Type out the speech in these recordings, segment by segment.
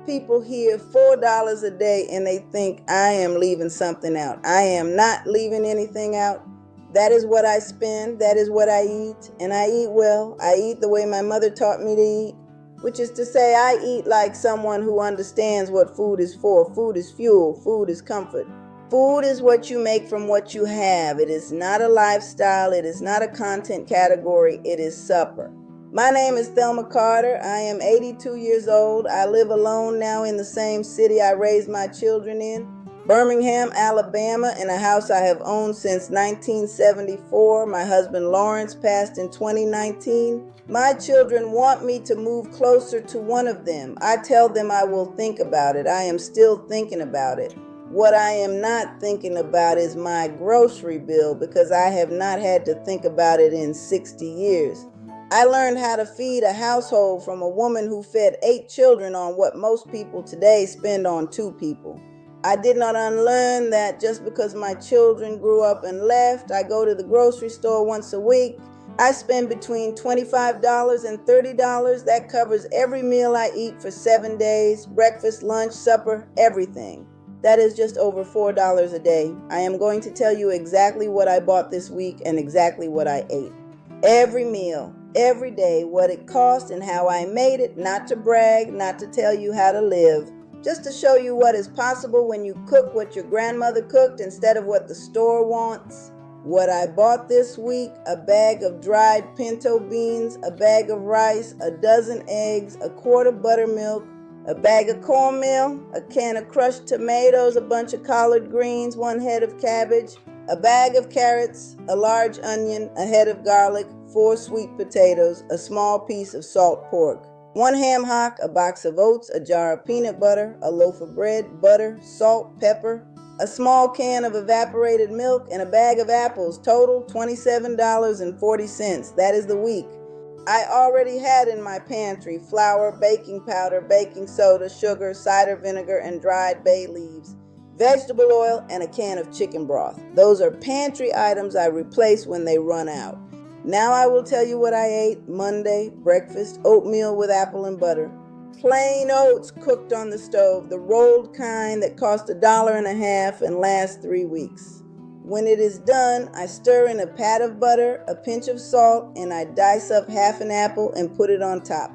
people hear $4 a day and they think I am leaving something out. I am not leaving anything out. That is what I spend. That is what I eat. And I eat well. I eat the way my mother taught me to eat, which is to say I eat like someone who understands what food is for. Food is fuel. Food is comfort. Food is what you make from what you have. It is not a lifestyle. It is not a content category. It is supper. My name is Thelma Carter. I am 82 years old. I live alone now in the same city I raised my children in, Birmingham, Alabama, in a house I have owned since 1974. My husband Lawrence passed in 2019. My children want me to move closer to one of them. I tell them I will think about it. I am still thinking about it. What I am not thinking about is my grocery bill, because I have not had to think about it in 60 years. I learned how to feed a household from a woman who fed 8 children on what most people today spend on 2 people. I did not unlearn that just because my children grew up and left. I go to the grocery store once a week. I spend between $25 and $30. That covers every meal I eat for 7 days, breakfast, lunch, supper, everything. That is just over $4 a day. I am going to tell you exactly what I bought this week and exactly what I ate. Every meal, every day, what it cost and how I made it, not to brag, not to tell you how to live, just to show you what is possible when you cook what your grandmother cooked instead of what the store wants. What I bought this week: a bag of dried pinto beans, a bag of rice, a dozen eggs, a quart of buttermilk, a bag of cornmeal, a can of crushed tomatoes, a bunch of collard greens, 1 head of cabbage, a bag of carrots, a large onion, a head of garlic, 4 sweet potatoes, a small piece of salt pork, 1 ham hock, a box of oats, a jar of peanut butter, a loaf of bread, butter, salt, pepper, a small can of evaporated milk, and a bag of apples. Total $27.40. That is the week. I already had in my pantry flour, baking powder, baking soda, sugar, cider vinegar, and dried bay leaves, vegetable oil, and a can of chicken broth. Those are pantry items I replace when they run out. Now I will tell you what I ate Monday. Breakfast: oatmeal with apple and butter. Plain oats cooked on the stove, the rolled kind that cost $1.50 and last 3 weeks. When it is done, I stir in a pat of butter, a pinch of salt, and I dice up half an apple and put it on top.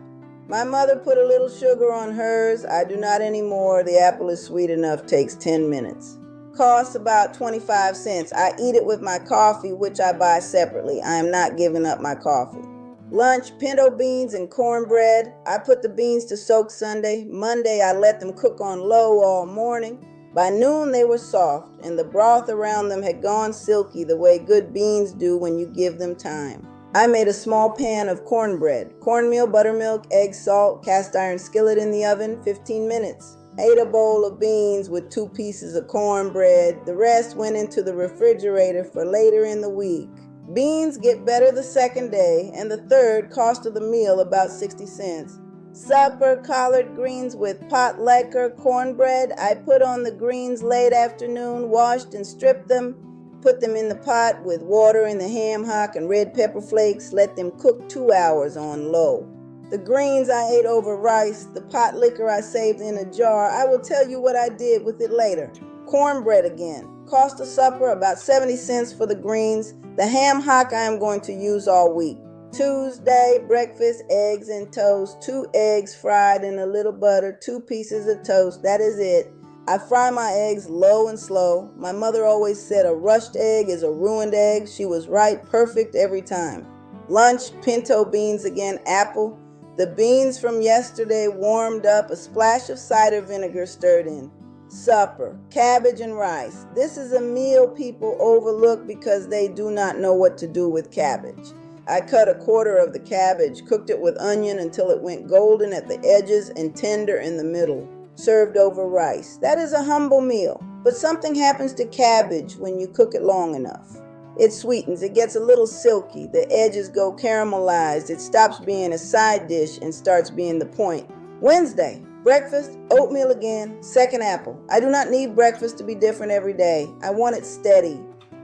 My mother put a little sugar on hers. I do not anymore. The apple is sweet enough, takes 10 minutes. Costs about 25 cents. I eat it with my coffee, which I buy separately. I am not giving up my coffee. Lunch: pinto beans and cornbread. I put the beans to soak Sunday. Monday, I let them cook on low all morning. By noon, they were soft, and the broth around them had gone silky the way good beans do when you give them time. I made a small pan of cornbread: cornmeal, buttermilk, egg, salt, cast iron skillet in the oven, 15 minutes. Ate a bowl of beans with 2 pieces of cornbread. The rest went into the refrigerator for later in the week. Beans get better the second day, and the third, cost of the meal about 60 cents. Supper: collard greens with pot liquor, cornbread. I put on the greens late afternoon, washed and stripped them, put them in the pot with water and the ham hock and red pepper flakes, let them cook 2 hours on low. The greens I ate over rice. The pot liquor I saved in a jar. I will tell you what I did with it later. Cornbread again. Cost of supper about 70 cents for the greens. The ham hock I am going to use all week. Tuesday, breakfast: eggs and toast. 2 eggs fried in a little butter, 2 pieces of toast. That is it. I fry my eggs low and slow. My mother always said a rushed egg is a ruined egg. She was right, perfect every time. Lunch: pinto beans again, apple. The beans from yesterday warmed up, a splash of cider vinegar stirred in. Supper: cabbage and rice. This is a meal people overlook because they do not know what to do with cabbage. I cut a quarter of the cabbage, cooked it with onion until it went golden at the edges and tender in the middle. Served over rice. That is a humble meal, but something happens to cabbage when you cook it long enough. It sweetens, it gets a little silky, the edges go caramelized, it stops being a side dish and starts being the point. Wednesday: breakfast: oatmeal again, second apple. I do not need breakfast to be different every day. I want it steady.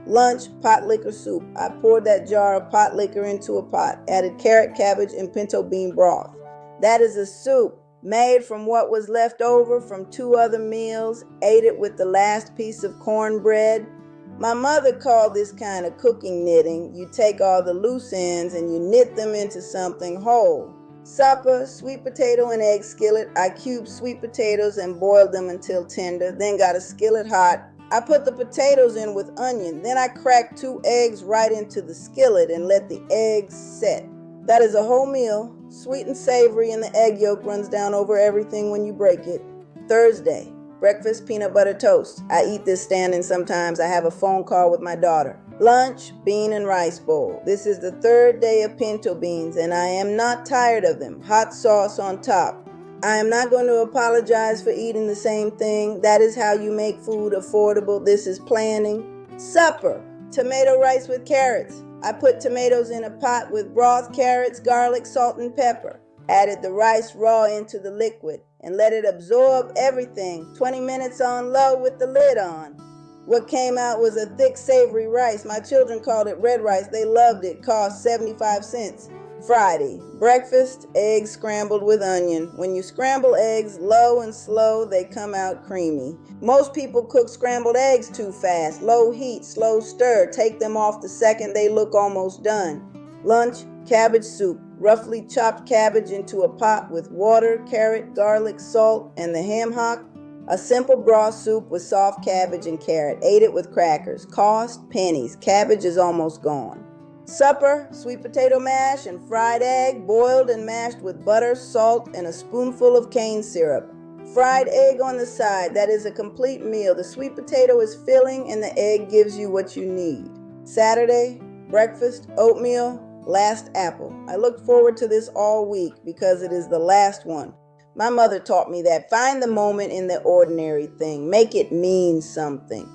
Lunch: pot liquor soup. I poured that jar of pot liquor into a pot, added carrot, cabbage, and pinto bean broth. That is a soup. made from what was left over from 2 other meals, ate it with the last piece of cornbread. My mother called this kind of cooking knitting. You take all the loose ends and you knit them into something whole. Supper, sweet potato and egg skillet. I cubed sweet potatoes and boiled them until tender, then got a skillet hot. I put the potatoes in with onion, then I cracked 2 eggs right into the skillet and let the eggs set. That is a whole meal, sweet and savory, and the egg yolk runs down over everything when you break it. Thursday, breakfast, peanut butter toast. I eat this standing sometimes. I have a phone call with my daughter. Lunch, bean and rice bowl. This is the 3rd day of pinto beans, and I am not tired of them. Hot sauce on top. I am not going to apologize for eating the same thing. That is how you make food affordable. This is planning. Supper, tomato rice with carrots. I put tomatoes in a pot with broth, carrots, garlic, salt, and pepper. Added the rice raw into the liquid and let it absorb everything. 20 minutes on low with the lid on. What came out was a thick, savory rice. My children called it red rice. They loved it. Cost 75 cents. Friday, breakfast, eggs scrambled with onion. When you scramble eggs low and slow, they come out creamy. Most people cook scrambled eggs too fast. Low heat, slow stir. Take them off the second they look almost done. Lunch, cabbage soup. Roughly chopped cabbage into a pot with water, carrot, garlic, salt, and the ham hock. A simple broth soup with soft cabbage and carrot. Ate it with crackers. Cost pennies. Cabbage is almost gone. Supper, sweet potato mash and fried egg, boiled and mashed with butter, salt, and a spoonful of cane syrup. Fried egg on the side. That is a complete meal. The sweet potato is filling and the egg gives you what you need. Saturday, breakfast, oatmeal, last apple. I looked forward to this all week because it is the last one. My mother taught me that. Find the moment in the ordinary thing. Make it mean something.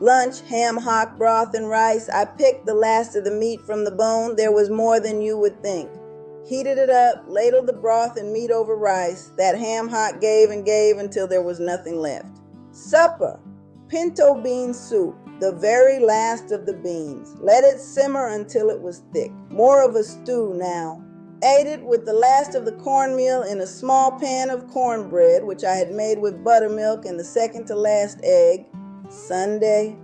Lunch, ham hock, broth, and rice. I picked the last of the meat from the bone. There was more than you would think. Heated it up, ladled the broth and meat over rice. That ham hock gave and gave until there was nothing left. Supper, pinto bean soup. The very last of the beans. Let it simmer until it was thick. More of a stew now. Ate it with the last of the cornmeal in a small pan of cornbread, which I had made with buttermilk and the second to last egg. Sunday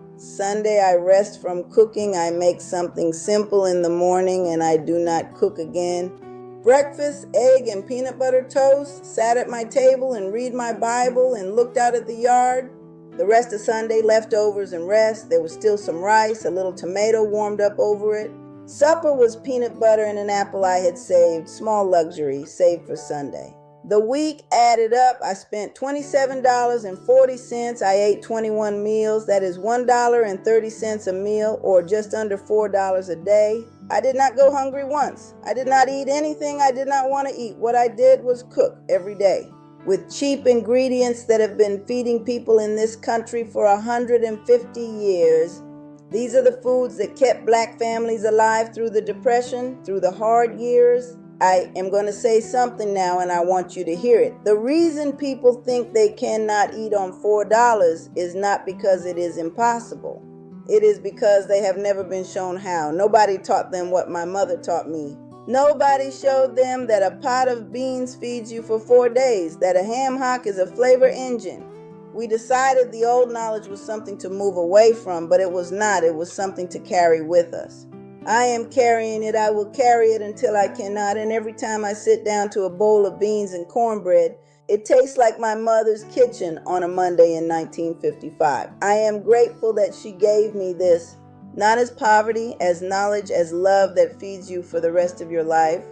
I rest from cooking. I make something simple in the morning and I do not cook again. Breakfast, egg and peanut butter toast. Sat at my table and read my Bible and looked out at the yard. The rest of Sunday, leftovers and rest. There was still some rice, a little tomato warmed up over it. Supper was peanut butter and an apple I had saved. Small luxury, saved for Sunday. The week added up. I spent $27.40. I ate 21 meals. That is $1.30 a meal, or just under $4 a day. I did not go hungry once. I did not eat anything I did not want to eat. What I did was cook every day with cheap ingredients that have been feeding people in this country for 150 years. These are the foods that kept black families alive through the Depression, through the hard years. I am going to say something now and I want you to hear it. The reason people think they cannot eat on $4 is not because it is impossible. It is because they have never been shown how. Nobody taught them what my mother taught me. Nobody showed them that a pot of beans feeds you for 4 days, that a ham hock is a flavor engine. We decided the old knowledge was something to move away from, but it was not. It was something to carry with us. I am carrying it. I will carry it until I cannot. And every time I sit down to a bowl of beans and cornbread, it tastes like my mother's kitchen on a Monday in 1955. I am grateful that she gave me this, not as poverty, as knowledge, as love that feeds you for the rest of your life.